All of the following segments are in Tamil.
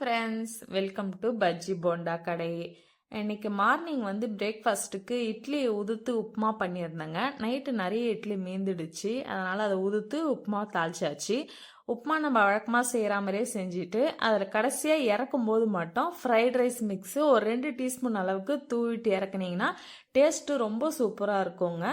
Friends, welcome to bajji bonda கடை. இன்னைக்கு மார்னிங் பிரேக்ஃபாஸ்ட்டுக்கு இட்லி உதுத்து உப்புமா பண்ணியிருந்தேங்க. நைட்டு நிறைய இட்லி மீந்துடுச்சு, அதனால் அதை உதுத்து உப்புமா தாளிச்சாச்சு. உப்புமா நம்ம வழக்கமாக செய்கிற மாதிரியே செஞ்சுட்டு அதில் கடைசியாக இறக்கும் போது மட்டும் ஃப்ரைட் ரைஸ் மிக்ஸு ஒரு 2 டீஸ்பூன் அளவுக்கு தூவிட்டு இறக்குனீங்கன்னா டேஸ்ட்டு ரொம்ப சூப்பராக இருக்குங்க.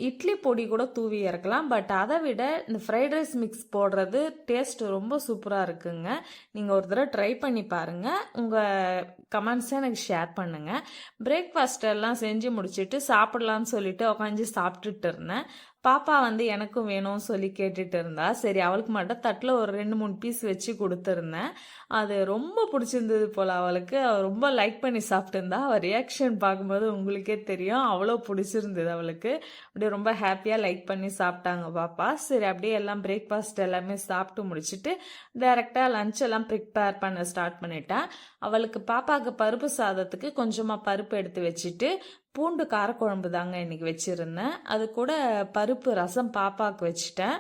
இட்லி பொடி கூட தூவி இறக்கலாம், பட் அதை விட இந்த ஃப்ரைட் ரைஸ் மிக்ஸ் போடுறது டேஸ்ட்டு ரொம்ப சூப்பராக இருக்குங்க. நீங்கள் ஒரு தடவை ட்ரை பண்ணி பாருங்கள், உங்கள் கமெண்ட்ஸை எனக்கு ஷேர் பண்ணுங்கள். பிரேக்ஃபாஸ்ட் எல்லாம் செஞ்சு முடிச்சுட்டு சாப்பிட்லான்னு சொல்லிட்டு உட்காந்து சாப்பிட்டுட்டு இருந்தேன். பாப்பா எனக்கும் வேணும்னு சொல்லி கேட்டுட்டு இருந்தா. சரி, அவளுக்கு மட்டும் தட்டில் ஒரு 2-3 பீஸ் வச்சு கொடுத்துருந்தேன். அது ரொம்ப பிடிச்சிருந்தது போல் அவளுக்கு. அவள் ரொம்ப லைக் பண்ணி சாப்பிட்டுருந்தா. அவள் ரியாக்ஷன் பார்க்கும்போது உங்களுக்கே தெரியும், அவ்வளோ பிடிச்சிருந்தது அவளுக்கு. அப்படியே ரொம்ப ஹாப்பியாக லைக் பண்ணி சாப்பிட்டாங்க பாப்பா. சரி, அப்படியே எல்லாம் பிரேக்ஃபாஸ்ட் எல்லாமே சாப்பிட்டு முடிச்சுட்டு டைரெக்டாக லஞ்ச் எல்லாம் ப்ரிப்பேர் பண்ண ஸ்டார்ட் பண்ணிட்டேன். அவளுக்கு பாப்பாவுக்கு பருப்பு சாதத்துக்கு கொஞ்சமாக பருப்பு எடுத்து வச்சுட்டு பூண்டு காரக்குழம்பு தாங்க இன்றைக்கி வச்சுருந்தேன். அது கூட பருப்பு ரசம் பாப்பாவுக்கு வச்சுட்டேன்.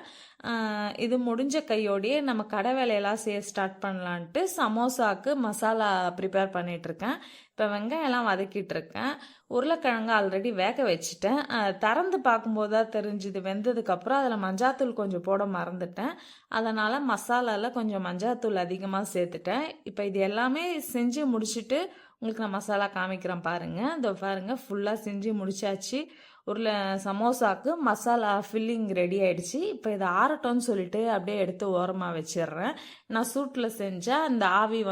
இது முடிஞ்ச கையோடையே நம்ம கடை வேலையெல்லாம் செய்ய ஸ்டார்ட் பண்ணலான்ட்டு சமோசாவுக்கு மசாலா ப்ரிப்பேர் பண்ணிகிட்ருக்கேன். இப்போ வெங்காயம்லாம் வதக்கிட்டு இருக்கேன். உருளைக்கிழங்கு ஆல்ரெடி வேக வச்சுட்டேன். திறந்து பார்க்கும்போது தான் தெரிஞ்சுது. வெந்ததுக்கப்புறம் அதில் மஞ்சாத்தூள் கொஞ்சம் போட மறந்துட்டேன். அதனால் மசாலாவில் கொஞ்சம் மஞ்சாத்தூள் அதிகமாக சேர்த்துட்டேன். இப்போ இது எல்லாமே செஞ்சு முடிச்சுட்டு உங்களுக்கு நான் மசாலா காமிக்கிறேன் பாருங்கள். இதோ பாருங்கள், ஃபுல்லாக செஞ்சு முடிச்சாச்சு. சமோசாவுக்கு மசாலா ஃபில்லிங் ரெடி ஆயிடுச்சு. இப்போ இதை ஆறட்டோன்னு சொல்லிட்டு அப்படியே எடுத்து ஓரமாக வச்சிடுறேன். நான் சூட்டில் செஞ்சால் அந்த ஆவி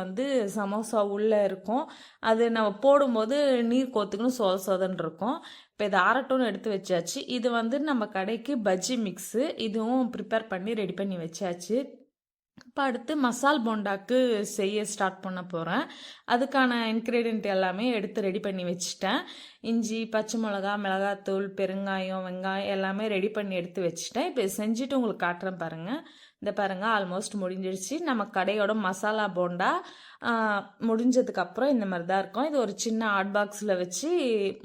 சமோசா உள்ளே இருக்கும். அது நம்ம போடும்போது நீர் கோத்துக்குன்னு சொதன்னு இருக்கும். இப்போ இதை ஆறட்டோன்னு எடுத்து வச்சாச்சு. இது நம்ம கடைக்கு பஜ்ஜி மிக்ஸு, இதுவும் ப்ரிப்பேர் பண்ணி ரெடி பண்ணி வச்சாச்சு. இப்போ அடுத்து மசால் போண்டாக்கு செய்ய ஸ்டார்ட் பண்ண போகிறேன். அதுக்கான இன்க்ரீடியன்ட் எல்லாமே எடுத்து ரெடி பண்ணி வச்சுட்டேன். இஞ்சி, பச்சை மிளகா, மிளகாத்தூள், பெருங்காயம், வெங்காயம் எல்லாமே ரெடி பண்ணி எடுத்து வச்சுட்டேன். இப்போ செஞ்சுட்டு உங்களுக்கு காட்டுறேன் பாருங்கள். இந்த பாருங்கள், ஆல்மோஸ்ட் முடிஞ்சிடுச்சு. நம்ம கடையோட மசாலா போண்டா முடிஞ்சதுக்கப்புறம் இந்த மாதிரி தான் இருக்கும். இது ஒரு சின்ன ஹாட் பாக்ஸில் வச்சு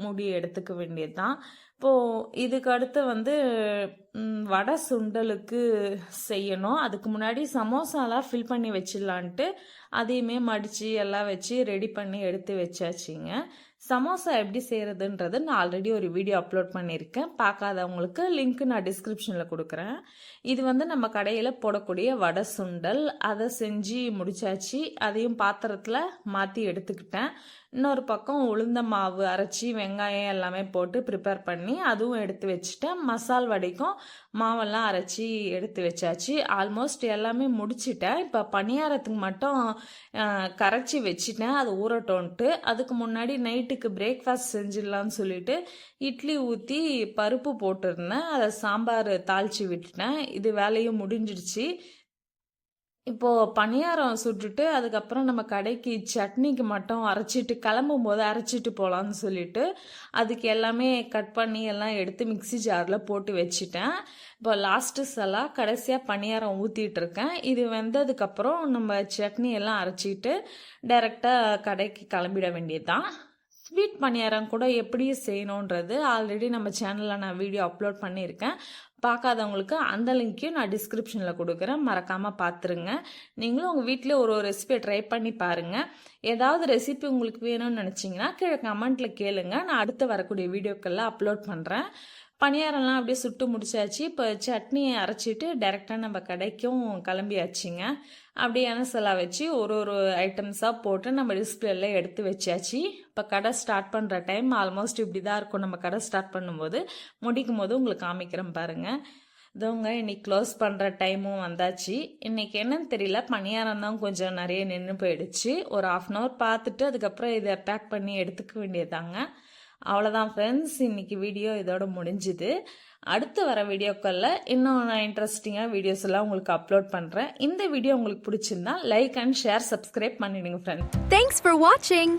மூடி எடுத்துக்க வேண்டியது தான். இப்போது இதுக்கு அடுத்து வடை சுண்டலுக்கு செய்யணும். அதுக்கு முன்னாடி சமோசாலாம் ஃபில் பண்ணி வச்சிடலான்ட்டு அதையுமே மடித்து எல்லாம் வச்சு ரெடி பண்ணி எடுத்து வச்சாச்சுங்க. சமோசா எப்படி செய்கிறதுன்றது நான் ஆல்ரெடி ஒரு வீடியோ அப்லோட் பண்ணியிருக்கேன். பார்க்காதவங்களுக்கு லிங்க் நான் டிஸ்கிரிப்ஷனில் கொடுக்குறேன். இது நம்ம கடையில் போடக்கூடிய வடை சுண்டல். அதை செஞ்சு முடிச்சாச்சு. அதையும் பாத்திரத்தில் மாற்றி எடுத்துக்கிட்டேன். இன்னொரு பக்கம் உளுந்த மாவு அரைச்சி வெங்காயம் எல்லாமே போட்டு ப்ரிப்பேர் பண்ணி அதுவும் எடுத்து வச்சுட்டேன். மசால் வடைக்கும் மாவெல்லாம் அரைச்சி எடுத்து வச்சாச்சு. ஆல்மோஸ்ட் எல்லாமே முடிச்சிட்டேன். இப்போ பணியாரத்துக்கு மட்டும் கரைச்சி வச்சுட்டேன், அது ஊறட்டோன்ட்டு. அதுக்கு முன்னாடி நைட்டுக்கு பிரேக்ஃபாஸ்ட் செஞ்சிடலான்னு சொல்லிட்டு இட்லி ஊற்றி பருப்பு போட்டிருந்தேன். அதை சாம்பார் தாளித்து விட்டுட்டேன். இது வேலையும் முடிஞ்சிடுச்சு. இப்போது பணியாரம் சுட்டுட்டு அதுக்கப்புறம் நம்ம கடைக்கு சட்னிக்கு மட்டும் அரைச்சிட்டு கிளம்பும் போது அரைச்சிட்டு போகலான்னு சொல்லிட்டு அதுக்கு எல்லாமே கட் பண்ணி எல்லாம் எடுத்து மிக்ஸி ஜாரில் போட்டு வச்சுட்டேன். இப்போ லாஸ்ட்டு சலாக கடைசியாக பணியாரம் ஊற்றிட்டுருக்கேன். இது வெந்ததுக்கப்புறம் நம்ம சட்னி எல்லாம் அரைச்சிட்டு டைரெக்டாக கடைக்கு கிளம்பிட வேண்டியது தான். ஸ்வீட் பணியாரம் கூட எப்படி செய்யணுன்றது ஆல்ரெடி நம்ம சேனலில் நான் வீடியோ அப்லோட் பண்ணியிருக்கேன். பார்க்காதவங்களுக்கு அந்த லிங்க்கையும் நான் டிஸ்கிரிப்ஷனில் கொடுக்குறேன், மறக்காமல் பார்த்துருங்க. நீங்களும் உங்கள் வீட்டில் ஒரு ரெசிபியை ட்ரை பண்ணி பாருங்கள். ஏதாவது ரெசிபி உங்களுக்கு வேணும்னு நினச்சிங்கன்னா கீழே கமெண்ட்டில் கேளுங்க, நான் அடுத்து வரக்கூடிய வீடியோக்கெல்லாம் அப்லோட் பண்ணுறேன். பணியாரம்லாம் அப்படியே சுட்டு முடிச்சாச்சு. இப்போ சட்னியை அரைச்சிட்டு டைரெக்டாக நம்ம கடைக்கும் கிளம்பியாச்சுங்க. அப்படியே எண்ணெய் வச்சு ஒரு ஐட்டம்ஸாக போட்டு நம்ம டிஸ்பிளேல எடுத்து வச்சாச்சு. இப்போ கடை ஸ்டார்ட் பண்ணுற டைம் ஆல்மோஸ்ட் இப்படி தான் இருக்கும். நம்ம கடை ஸ்டார்ட் பண்ணும்போது முடிக்கும் போது உங்களுக்கு காமிக்கிறேன் பாருங்கள். இதவங்க இன்னைக்கு க்ளோஸ் பண்ணுற டைமும் வந்தாச்சு. இன்னைக்கு என்னன்னு தெரியல, பணியாரம் தான் கொஞ்சம் நிறைய நின்று போயிடுச்சு. ஒரு 1/2 hour பார்த்துட்டு அதுக்கப்புறம் இதை பேக் பண்ணி எடுத்துக்க வேண்டியதாங்க. அவ்வளோதான் ஃப்ரெண்ட்ஸ், இன்னைக்கு வீடியோ இதோட முடிஞ்சுது. அடுத்து வர வீடியோக்களில் இன்னும் நான் இன்ட்ரெஸ்டிங்காக வீடியோஸ் எல்லாம் உங்களுக்கு அப்லோட் பண்ணுறேன். இந்த வீடியோ உங்களுக்கு பிடிச்சிருந்தா லைக் அண்ட் ஷேர், சப்ஸ்கிரைப் பண்ணிடுங்க ஃப்ரெண்ட்ஸ். Thanks for watching.